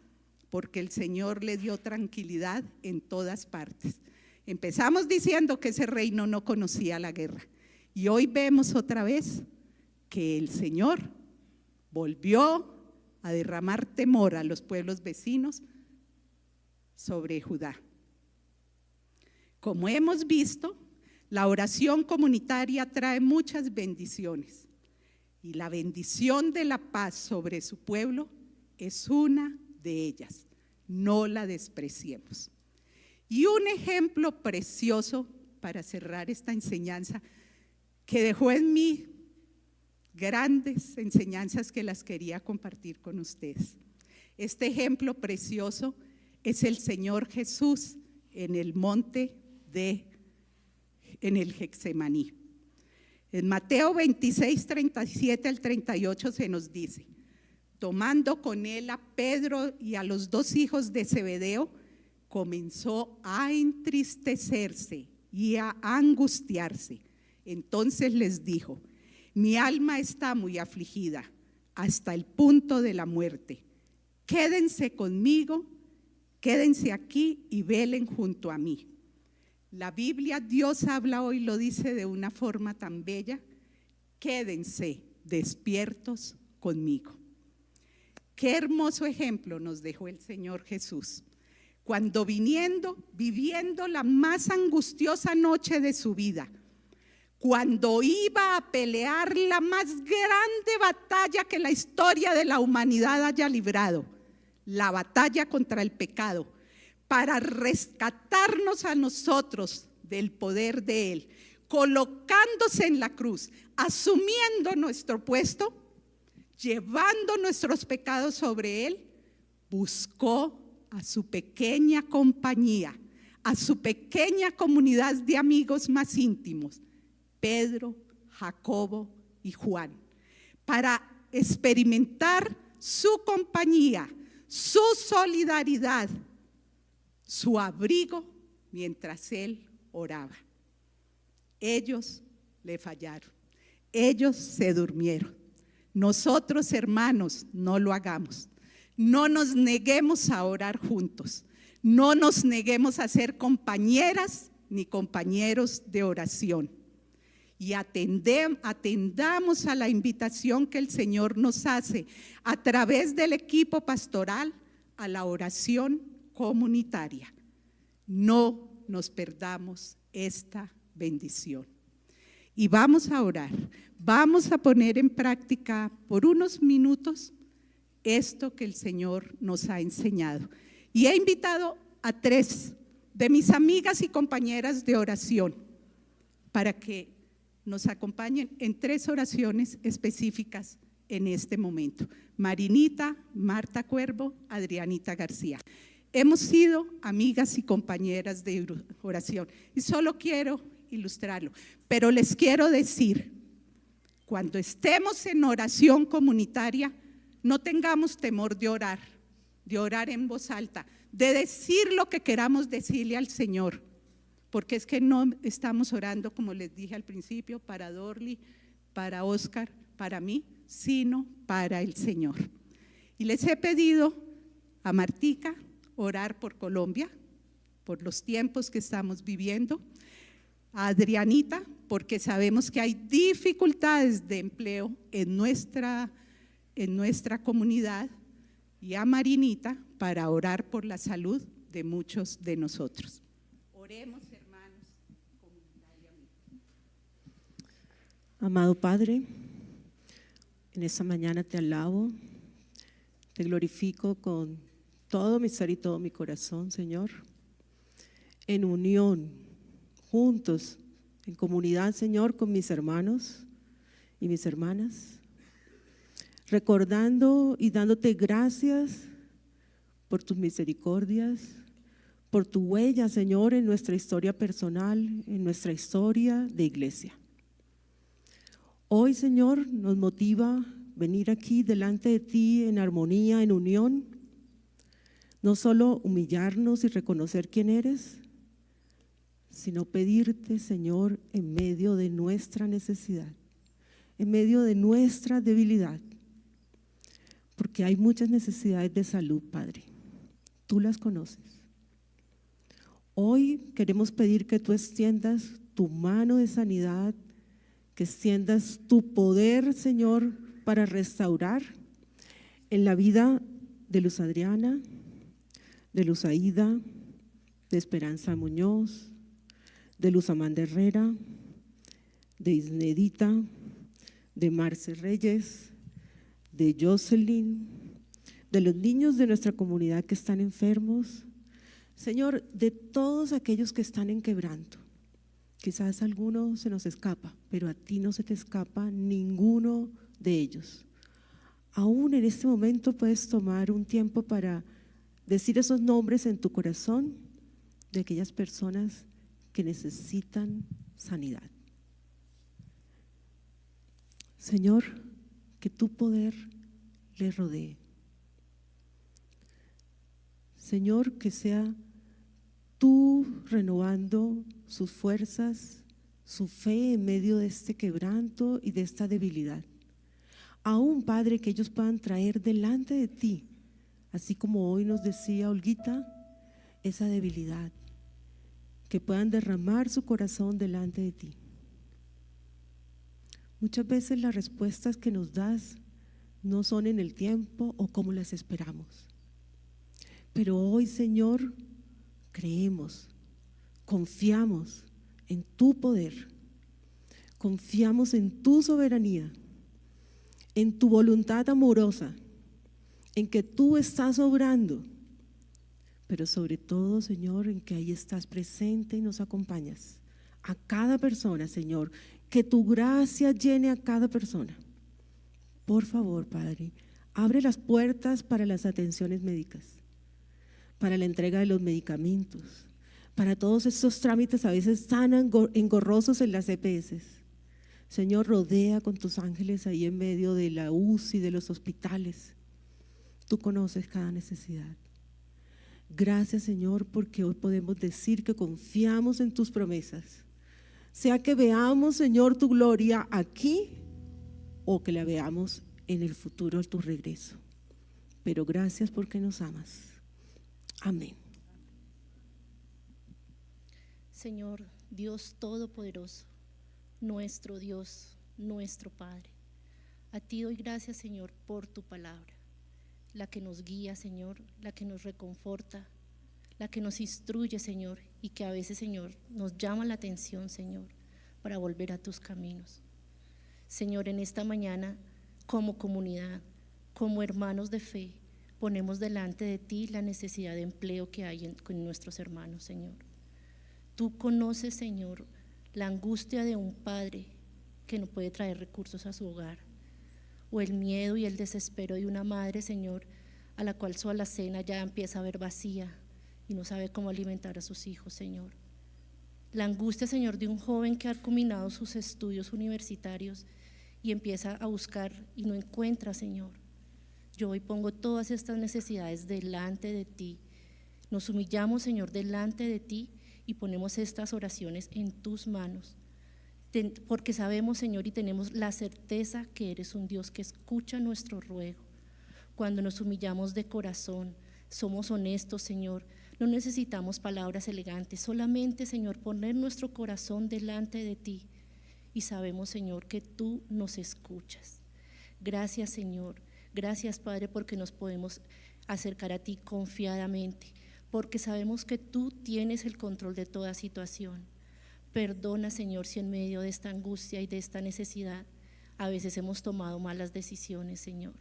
porque el Señor le dio tranquilidad en todas partes. Empezamos diciendo que ese reino no conocía la guerra. Y hoy vemos otra vez que el Señor volvió a derramar temor a los pueblos vecinos sobre Judá. Como hemos visto, la oración comunitaria trae muchas bendiciones y la bendición de la paz sobre su pueblo es una de ellas. No la despreciemos. Y un ejemplo precioso para cerrar esta enseñanza que dejó en mí grandes enseñanzas que las quería compartir con ustedes. Este ejemplo precioso es el Señor Jesús en el monte en el Getsemaní. En Mateo 26, 37 al 38 se nos dice: tomando con él a Pedro y a los dos hijos de Zebedeo, comenzó a entristecerse y a angustiarse. Entonces les dijo: mi alma está muy afligida hasta el punto de la muerte. Quédense conmigo, quédense aquí y velen junto a mí. La Biblia, Dios habla hoy, lo dice de una forma tan bella: quédense despiertos conmigo. Qué hermoso ejemplo nos dejó el Señor Jesús, cuando viviendo la más angustiosa noche de su vida, cuando iba a pelear la más grande batalla que la historia de la humanidad haya librado, la batalla contra el pecado, para rescatarnos a nosotros del poder de él, colocándose en la cruz, asumiendo nuestro puesto, llevando nuestros pecados sobre él, buscó a su pequeña compañía, a su pequeña comunidad de amigos más íntimos, Pedro, Jacobo y Juan, para experimentar su compañía, su solidaridad, su abrigo mientras él oraba. Ellos le fallaron, ellos se durmieron. Nosotros, hermanos, no lo hagamos. No nos neguemos a orar juntos, no nos neguemos a ser compañeras ni compañeros de oración. Y atendamos a la invitación que el Señor nos hace a través del equipo pastoral a la oración comunitaria. No nos perdamos esta bendición. Y vamos a orar, vamos a poner en práctica por unos minutos esto que el Señor nos ha enseñado. Y he invitado a 3 de mis amigas y compañeras de oración para que nos acompañen en 3 oraciones específicas en este momento. Marinita, Marta Cuervo, Adrianita García. Hemos sido amigas y compañeras de oración y solo quiero ilustrarlo, pero les quiero decir, cuando estemos en oración comunitaria, no tengamos temor de orar en voz alta, de decir lo que queramos decirle al Señor, porque es que no estamos orando, como les dije al principio, para Dorly, para Oscar, para mí, sino para el Señor. Y les he pedido a Martica orar por Colombia, por los tiempos que estamos viviendo, a Adrianita, porque sabemos que hay dificultades de empleo en nuestra comunidad, y a Marinita para orar por la salud de muchos de nosotros. Oremos, hermanos, comunitariamente. Amado Padre, en esta mañana te alabo, te glorifico con todo mi ser y todo mi corazón, Señor, en unión, juntos, en comunidad, Señor, con mis hermanos y mis hermanas, recordando y dándote gracias por tus misericordias, por tu huella, Señor, en nuestra historia personal, en nuestra historia de iglesia. Hoy, Señor, nos motiva venir aquí delante de ti en armonía, en unión, no solo humillarnos y reconocer quién eres, sino pedirte, Señor, en medio de nuestra necesidad, en medio de nuestra debilidad, porque hay muchas necesidades de salud, Padre. Tú las conoces. Hoy queremos pedir que tú extiendas tu mano de sanidad, que extiendas tu poder, Señor, para restaurar en la vida de Luz Adriana, de Luz Aida, de Esperanza Muñoz, de Luz Amanda Herrera, de Isnedita, de Marce Reyes, de Jocelyn, de los niños de nuestra comunidad que están enfermos. Señor, de todos aquellos que están en quebranto. Quizás alguno se nos escapa, pero a ti no se te escapa ninguno de ellos. Aún en este momento puedes tomar un tiempo para decir esos nombres en tu corazón de aquellas personas que necesitan sanidad. Señor, que tu poder les rodee. Señor, que sea tú renovando sus fuerzas, su fe en medio de este quebranto y de esta debilidad. Aún, Padre, que ellos puedan traer delante de ti, así como hoy nos decía Olguita, esa debilidad, que puedan derramar su corazón delante de ti. Muchas veces las respuestas que nos das no son en el tiempo o como las esperamos. Pero hoy, Señor, creemos, confiamos en tu poder, confiamos en tu soberanía, en tu voluntad amorosa, en que tú estás obrando, pero sobre todo, Señor, en que ahí estás presente y nos acompañas a cada persona, Señor, que tu gracia llene a cada persona. Por favor, Padre, abre las puertas para las atenciones médicas, para la entrega de los medicamentos, para todos estos trámites a veces tan engorrosos en las EPS. Señor, rodea con tus ángeles ahí en medio de la UCI, de los hospitales. Tú conoces cada necesidad. Gracias, Señor, porque hoy podemos decir que confiamos en tus promesas. Sea que veamos, Señor, tu gloria aquí o que la veamos en el futuro, tu regreso. Pero gracias porque nos amas. Amén. Señor, Dios Todopoderoso, nuestro Dios, nuestro Padre, a ti doy gracias, Señor, por tu palabra, la que nos guía, Señor, la que nos reconforta, la que nos instruye, Señor, y que a veces, Señor, nos llama la atención, Señor, para volver a tus caminos. Señor, en esta mañana, como comunidad, como hermanos de fe, ponemos delante de ti la necesidad de empleo que hay con nuestros hermanos, Señor. Tú conoces, Señor, la angustia de un padre que no puede traer recursos a su hogar, o el miedo y el desespero de una madre, Señor, a la cual su alacena ya empieza a ver vacía y no sabe cómo alimentar a sus hijos, Señor. La angustia, Señor, de un joven que ha culminado sus estudios universitarios y empieza a buscar y no encuentra, Señor. Yo hoy pongo todas estas necesidades delante de ti. Nos humillamos, Señor, delante de ti y ponemos estas oraciones en tus manos. Porque sabemos, Señor, y tenemos la certeza que eres un Dios que escucha nuestro ruego. Cuando nos humillamos de corazón, somos honestos, Señor, no necesitamos palabras elegantes, solamente, Señor, poner nuestro corazón delante de ti y sabemos, Señor, que tú nos escuchas. Gracias, Señor, gracias, Padre, porque nos podemos acercar a ti confiadamente, porque sabemos que tú tienes el control de toda situación. Perdona, Señor, si en medio de esta angustia y de esta necesidad a veces hemos tomado malas decisiones, Señor.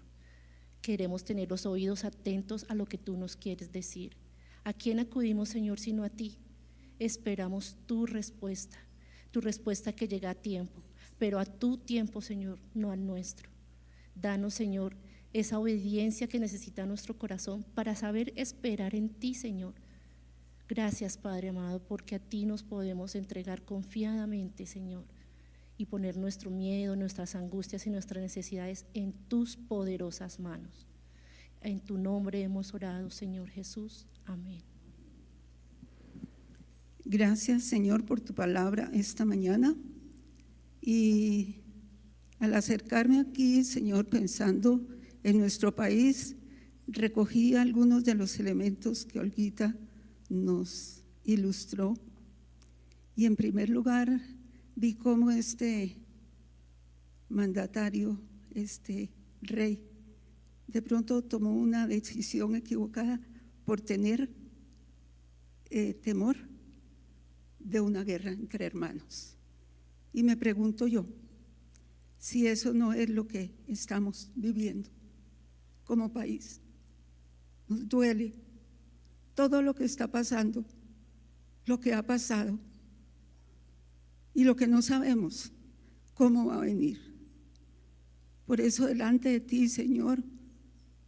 Queremos tener los oídos atentos a lo que tú nos quieres decir. ¿A quién acudimos, Señor, sino a ti? Esperamos tu respuesta que llega a tiempo, pero a tu tiempo, Señor, no al nuestro. Danos, Señor, esa obediencia que necesita nuestro corazón para saber esperar en ti, Señor. Gracias, Padre amado, porque a ti nos podemos entregar confiadamente, Señor, y poner nuestro miedo, nuestras angustias y nuestras necesidades en tus poderosas manos. En tu nombre hemos orado, Señor Jesús. Amén. Gracias, Señor, por tu palabra esta mañana. Y al acercarme aquí, Señor, pensando en nuestro país, recogí algunos de los elementos que Olguita nos ilustró. Y en primer lugar, vi cómo este mandatario, este rey, de pronto tomó una decisión equivocada por tener temor de una guerra entre hermanos. Y me pregunto yo, si eso no es lo que estamos viviendo como país. Nos duele todo lo que está pasando, lo que ha pasado y lo que no sabemos cómo va a venir. Por eso delante de ti, Señor,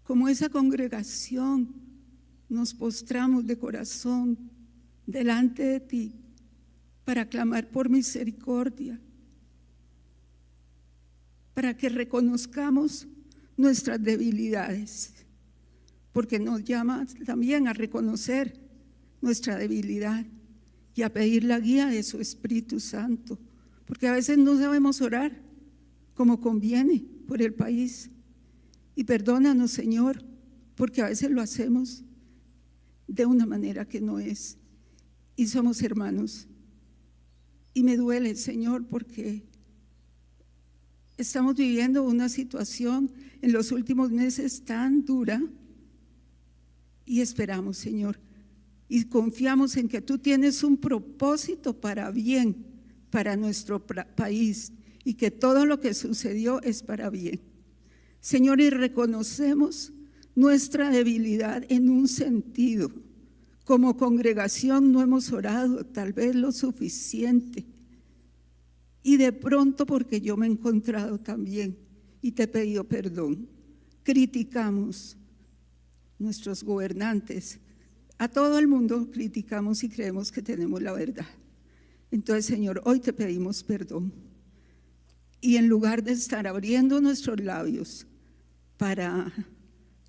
como esa congregación, nos postramos de corazón delante de ti para clamar por misericordia, para que reconozcamos nuestras debilidades, porque nos llama también a reconocer nuestra debilidad y a pedir la guía de su Espíritu Santo, porque a veces no sabemos orar como conviene por el país. Y perdónanos, Señor, porque a veces lo hacemos de una manera que no es, y somos hermanos. Y me duele, Señor, porque estamos viviendo una situación en los últimos meses tan dura, y esperamos, Señor, y confiamos en que tú tienes un propósito para bien para nuestro país, y que todo lo que sucedió es para bien. Señor, y reconocemos nuestra debilidad en un sentido. Como congregación no hemos orado tal vez lo suficiente. Y de pronto, porque yo me he encontrado también y te he pedido perdón, criticamos nuestros gobernantes. A todo el mundo criticamos y creemos que tenemos la verdad. Entonces, Señor, hoy te pedimos perdón. Y en lugar de estar abriendo nuestros labios para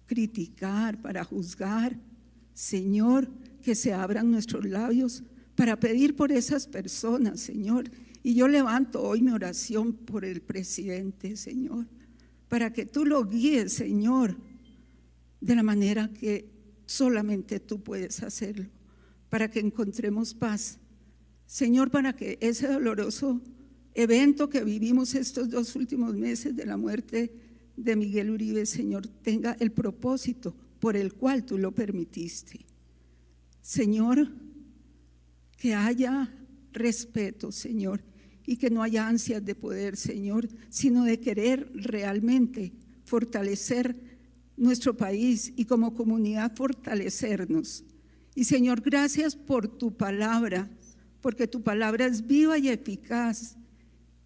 criticar, para juzgar, Señor, que se abran nuestros labios para pedir por esas personas, Señor. Y yo levanto hoy mi oración por el presidente, Señor, para que tú lo guíes, Señor, de la manera que solamente tú puedes hacerlo, para que encontremos paz, Señor, para que ese doloroso evento que vivimos estos 2 últimos meses de la muerte de Miguel Uribe, Señor, tenga el propósito por el cual tú lo permitiste. Señor, que haya respeto, Señor, y que no haya ansias de poder, Señor, sino de querer realmente fortalecer nuestro país y como comunidad fortalecernos. Y Señor, gracias por tu palabra, porque tu palabra es viva y eficaz.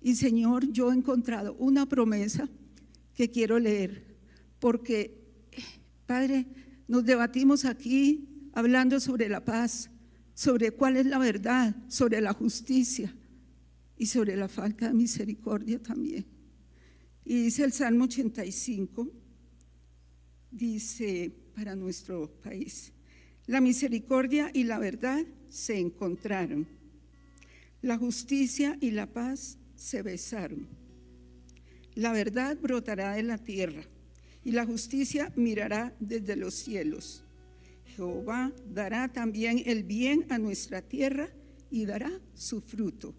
Y Señor, yo he encontrado una promesa que quiero leer, porque Padre, nos debatimos aquí hablando sobre la paz, sobre cuál es la verdad, sobre la justicia y sobre la falta de misericordia también. Y dice el Salmo 85, dice para nuestro país: la misericordia y la verdad se encontraron, la justicia y la paz se besaron. La verdad brotará de la tierra y la justicia mirará desde los cielos. Jehová dará también el bien a nuestra tierra y dará su fruto.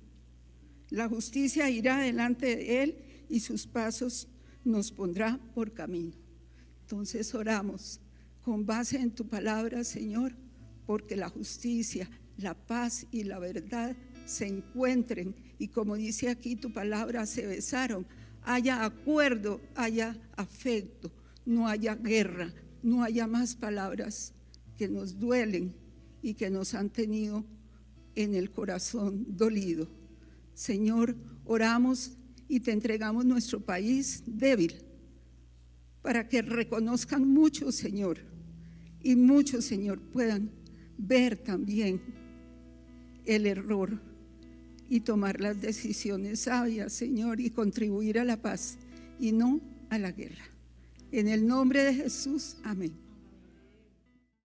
La justicia irá delante de él y sus pasos nos pondrá por camino. Entonces oramos con base en tu palabra, Señor, porque la justicia, la paz y la verdad se encuentren y, como dice aquí tu palabra, se besaron. Haya acuerdo, haya afecto, no haya guerra, no haya más palabras que nos duelen y que nos han tenido en el corazón dolido. Señor, oramos y te entregamos nuestro país débil, para que reconozcan muchos, Señor, y muchos, Señor, puedan ver también el error y tomar las decisiones sabias, Señor, y contribuir a la paz y no a la guerra. En el nombre de Jesús, amén.